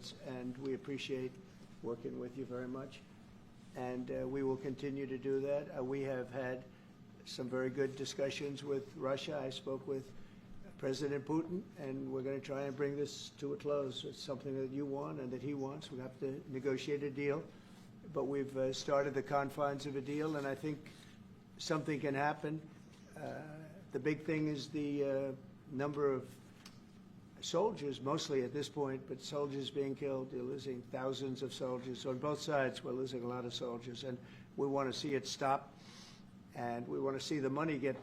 efforts, and we appreciate working with you very much. And we will continue to do that. We have had some very good discussions with Russia. I spoke with President Putin, and we're going to try and bring this to a close. It's something that you want and that he wants. We have to negotiate a deal, but we've started the confines of a deal, and I think something can happen. The big thing is the number of soldiers, mostly at this point, but soldiers being killed. You're losing thousands of soldiers. So on both sides, we're losing a lot of soldiers, and we want to see it stop, and we want to see the money get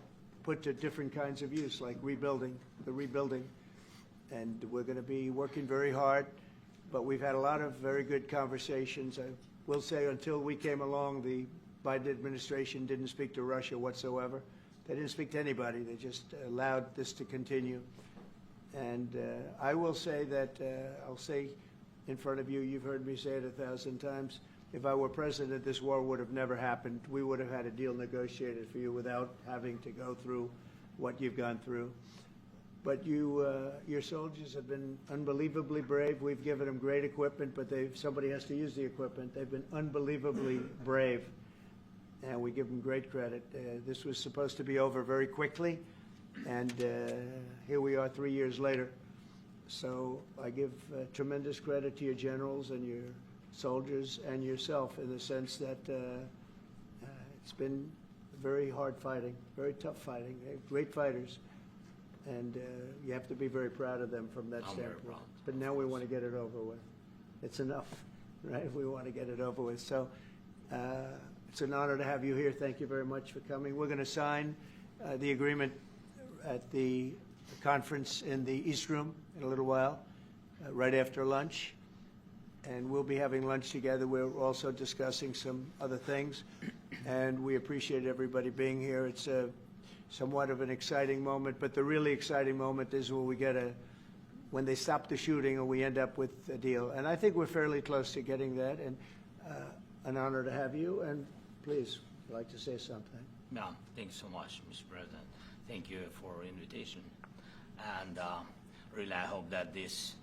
put to different kinds of use, like rebuilding, and we're going to be working very hard, but we've had a lot of very good conversations. I will say until we came along, the Biden administration didn't speak to Russia whatsoever. They didn't speak to anybody. They just allowed this to continue. And I will say that, I'll say in front of you, you've heard me say it 1,000 times, if I were president, this war would have never happened. We would have had a deal negotiated for you without having to go through what you've gone through. But your soldiers have been unbelievably brave. We've given them great equipment, but somebody has to use the equipment. They've been unbelievably brave, and we give them great credit. This was supposed to be over very quickly, and here we are 3 years later. So I give tremendous credit to your generals and your soldiers and yourself in the sense that it's been very hard fighting, very tough fighting. They're great fighters, and you have to be very proud of them from that standpoint. But now we want to get it over with. It's enough, right? We want to get it over with. So it's an honor to have you here. Thank you very much for coming. We're going to sign the agreement at the conference in the East Room in a little while, right after lunch. And we'll be having lunch together. We're also discussing some other things, and we appreciate everybody being here. It's somewhat of an exciting moment, but the really exciting moment is when they stop the shooting and we end up with a deal. And I think we're fairly close to getting that, and an honor to have you. And please, if you'd like to say something. No, thanks so much, Mr. President. Thank you for the invitation. And really, I hope that this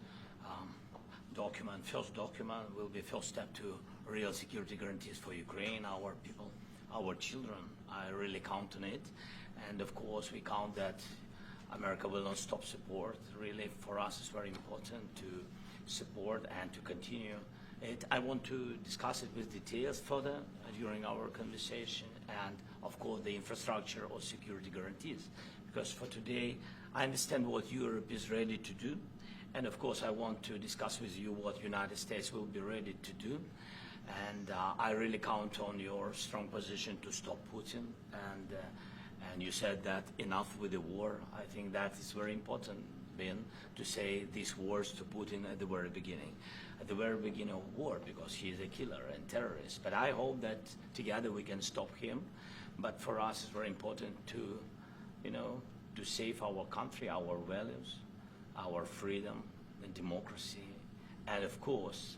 first document will be first step to real security guarantees for Ukraine, our people, our children. I really count on it. And of course, we count that America will not stop support. Really, for us, it's very important to support and to continue it. I want to discuss it with details further during our conversation, and of course, the infrastructure or security guarantees. Because for today, I understand what Europe is ready to do. And of course, I want to discuss with you what United States will be ready to do. And I really count on your strong position to stop Putin. And you said that enough with the war. I think that is very important, Ben, to say these words to Putin at the very beginning of war, because he is a killer and terrorist. But I hope that together we can stop him. But for us, it's very important to, to save our country, our values, our freedom and democracy, and of course,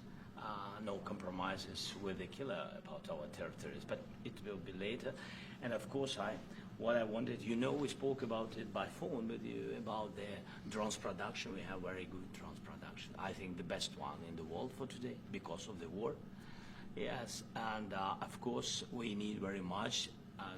no compromises with the killer about our territories, but it will be later. And of course, what I wanted, we spoke about it by phone with you about the drones production. We have very good drones production. I think the best one in the world for today because of the war. Yes, and of course, we need very much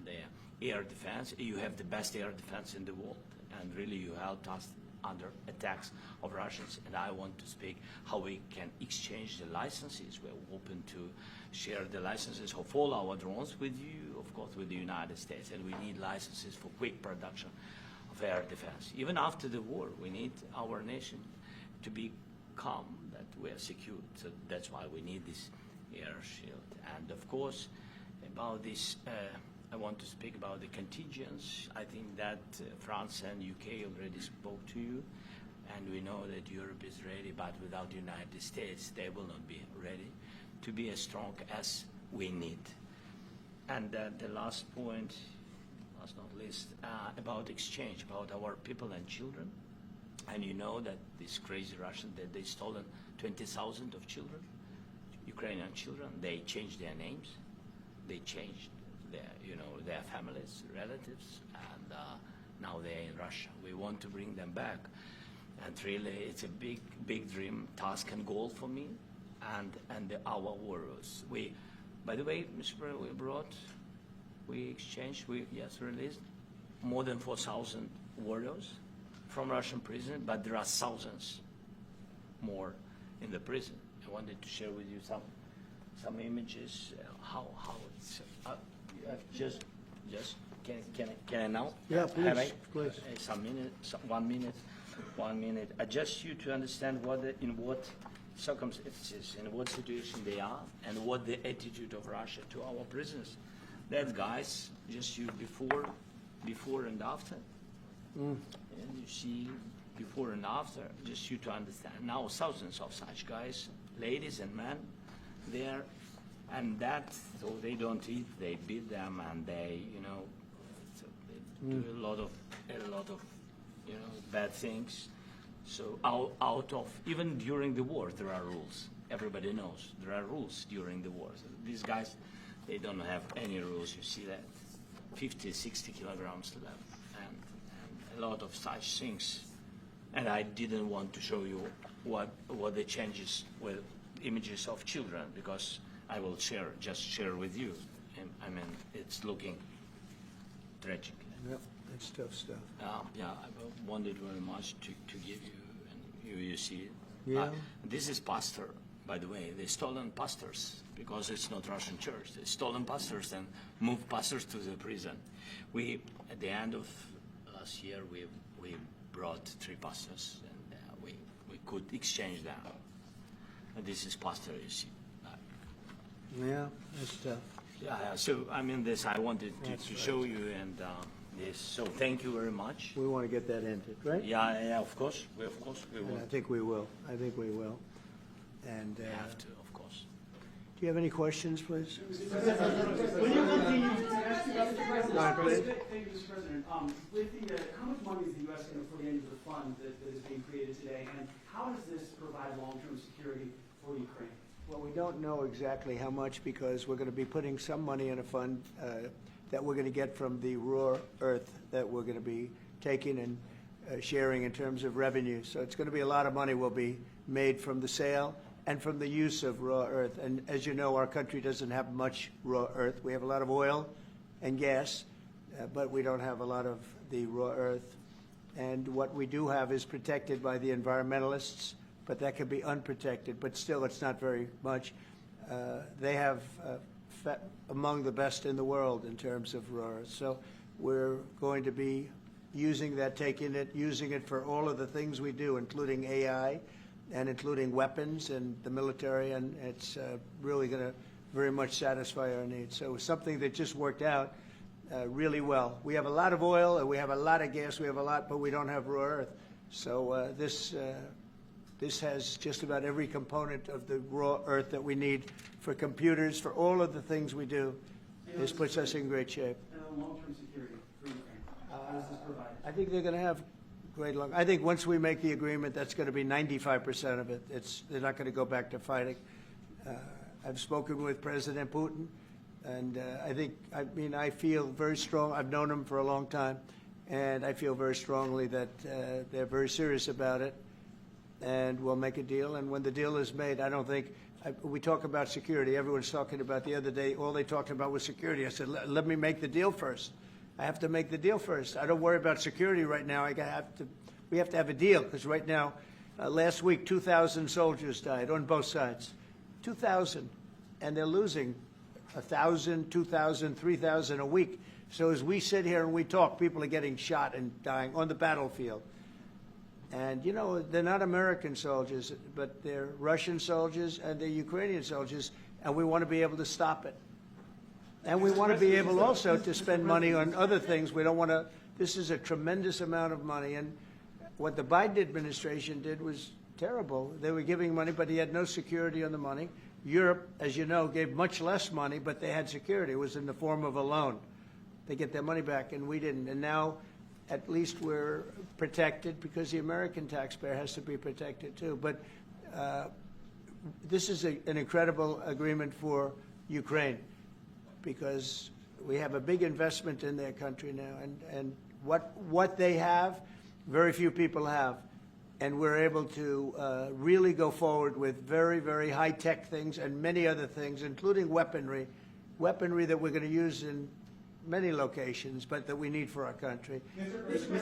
the air defense. You have the best air defense in the world, and really you helped us under attacks of Russians, and I want to speak how we can exchange the licenses. We're open to share the licenses of all our drones with you, of course, with the United States, and we need licenses for quick production of air defense. Even after the war, we need our nation to be calm, that we are secure. So that's why we need this air shield. And of course, about this, I want to speak about the contingents. I think that France and UK already spoke to you, and we know that Europe is ready, but without the United States, they will not be ready to be as strong as we need. And the last point, last not least, about exchange, about our people and children. And you know that these crazy Russians, that they stolen 20,000 of children, Ukrainian children. They changed their names, they changed their families, relatives, and now they're in Russia. We want to bring them back. And really, it's a big dream, task, and goal for me, and our warriors. By the way, Mr. President, we exchanged, released more than 4,000 warriors from Russian prison, but there are thousands more in the prison. I wanted to share with you some images. How it's just can I now? Yeah, please, Have I? please. Some minute, 1 minute, 1 minute. Just you to understand in what circumstances, in what situation they are, and what the attitude of Russia to our prisoners. That guys, just you before and after. And you see before and after, just you to understand. Now thousands of such guys, ladies and men, there, and so they don't eat, they beat them, and they, so they do a lot of, bad things. So out of, even during the war, there are rules. Everybody knows there are rules during the war. So these guys, they don't have any rules. You see that 50, 60 kilograms left, and a lot of such things. And I didn't want to show you what the changes with images of children, because I will just share with you. And, I mean, it's looking tragic. Yep, that's tough stuff. Yeah, I wanted very much to give you, and you see it. Yeah. This is pastor, by the way. They stolen pastors, because it's not Russian church. They stolen pastors and moved pastors to the prison. At the end of last year, we brought 3 pastors, and we could exchange them. And this is pastor, you see. Yeah, that's tough. Yeah, so I mean, I wanted to show you, and this. So thank you very much. We want to get that ended, right? Yeah, of course. We And will. I think we will. I think we will. And We have to, of course. do you have any questions, please? When you continue to ask you about the president, Go ahead, please. thank you, Mr. President. With how much money is the U.S. going to put into the fund that is being created today, and how does this provide long-term security for Ukraine? Well, we don't know exactly how much, because we're going to be putting some money in a fund that we're going to get from the raw earth that we're going to be taking and sharing in terms of revenue. So it's going to be a lot of money will be made from the sale and from the use of raw earth. And as you know, our country doesn't have much raw earth. We have a lot of oil and gas, but we don't have a lot of the raw earth. And what we do have is protected by the environmentalists, but that could be unprotected. But still, it's not very much. They have among the best in the world in terms of raw earth. So we're going to be using that, using it for all of the things we do, including AI and including weapons and the military, and it's really going to very much satisfy our needs. So it's something that just worked out really well. We have a lot of oil and we have a lot of gas, but we don't have raw earth. So this has just about every component of the raw earth that we need for computers, for all of the things we do. This puts us in great shape. And long-term security for Ukraine. How does this provide? I think they're going to have great luck. I think once we make the agreement, that's going to be 95% of it. They're not going to go back to fighting. I've spoken with President Putin, and I feel very strong. I've known him for a long time, and I feel very strongly that they're very serious about it, and we'll make a deal. And when the deal is made, I don't think we talk about security. Everyone's talking about the other day. All they talked about was security. I said, let me make the deal first. I have to make the deal first. I don't worry about security right now. We have to have a deal, because right now, last week, 2,000 soldiers died on both sides. 2,000, and they're losing 1,000, 2,000, 3,000 a week. So as we sit here and we talk, people are getting shot and dying on the battlefield. And, they're not American soldiers, but they're Russian soldiers and they're Ukrainian soldiers, and we want to be able to stop it. And we want to be able also to spend money on other things. We don't want to. This is a tremendous amount of money. And what the Biden administration did was terrible. They were giving money, but he had no security on the money. Europe, as you know, gave much less money, but they had security. It was in the form of a loan. They get their money back, and we didn't. And now, at least we're protected, because the American taxpayer has to be protected too. But this is an incredible agreement for Ukraine, because we have a big investment in their country now, and what they have, very few people have. and we're able to really go forward with very, very high-tech things and many other things, including weaponry that we're going to use in many locations, but that we need for our country.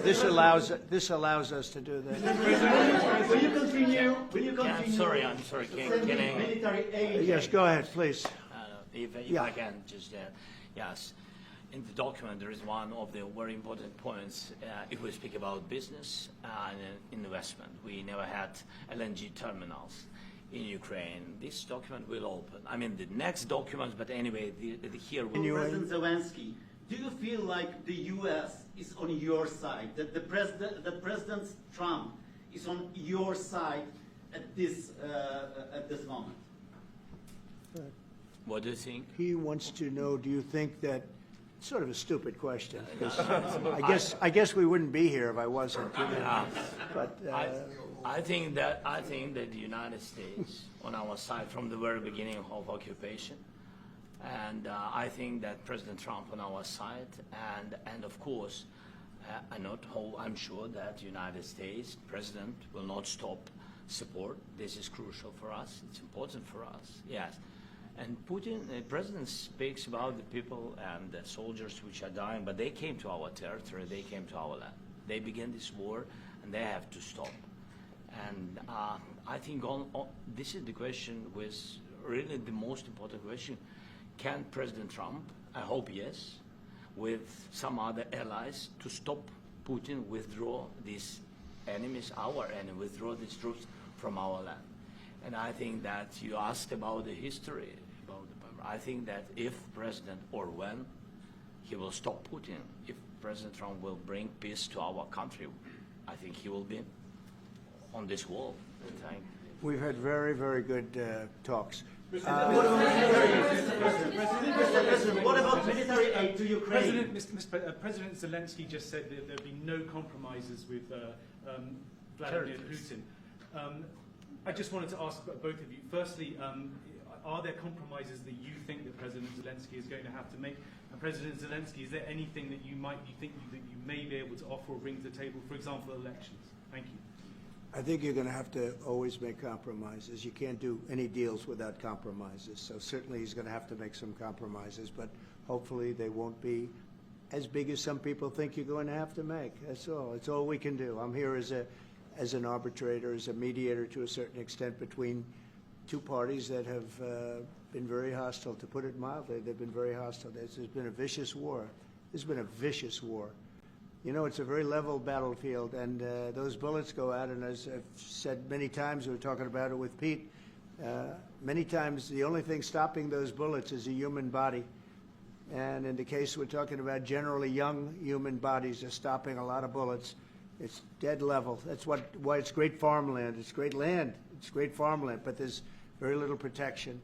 This allows us to do that. Will you continue? Yeah, I'm sorry. Can I? Military aid. Yes, go ahead, please. If Yeah. I can just, yes. In the document, there is one of the very important points. If we speak about business and investment, we never had LNG terminals in Ukraine. This document will open. I mean, the next documents, but anyway, here we. President Zelensky, do you feel like the U.S. is on your side? That President Trump is on your side at this moment? What do you think? He wants to know, do you think that, sort of a stupid question, 'cause I guess we wouldn't be here if I wasn't. You know? But I think that the United States on our side from the very beginning of occupation, and I think that President Trump on our side, and of course, I'm sure that the United States President will not stop support. This is crucial for us. It's important for us. Yes. And Putin, the president speaks about the people and the soldiers which are dying, but they came to our territory, they came to our land. They began this war, and they have to stop. And I think this is the question, was really the most important question. Can President Trump, I hope yes, with some other allies, to stop Putin, withdraw these enemies, our enemy, withdraw these troops from our land? And I think that you asked about the history, I think that if President, or when, he will stop Putin, if President Trump will bring peace to our country, I think he will be on this wall. we've had very, very good talks. What about military aid to Ukraine? President Zelensky just said that there'd be no compromises with Vladimir Putin. I just wanted to ask both of you. Firstly, are there compromises that you think that President Zelensky is going to have to make? And President Zelensky, is there anything that you think that you may be able to offer or bring to the table, for example, elections? Thank you. I think you're going to have to always make compromises. You can't do any deals without compromises. So certainly he's going to have to make some compromises, but hopefully they won't be as big as some people think you're going to have to make. That's all. It's all we can do. I'm here as an arbitrator, as a mediator to a certain extent between two parties that have been very hostile, to put it mildly. They've been very hostile. There's been a vicious war. There's been a vicious war. You know, it's a very level battlefield, and those bullets go out, and as I've said many times, we were talking about it with Pete, many times the only thing stopping those bullets is a human body. And in the case we're talking about, generally young human bodies are stopping a lot of bullets. It's dead level. That's why it's great farmland. It's great land. It's great farmland, but there's very little protection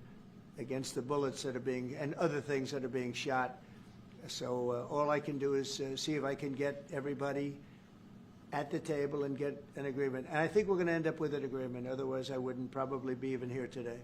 against the bullets that are being, and other things that are being shot. So all I can do is see if I can get everybody at the table and get an agreement. And I think we're going to end up with an agreement. Otherwise, I wouldn't probably be even here today.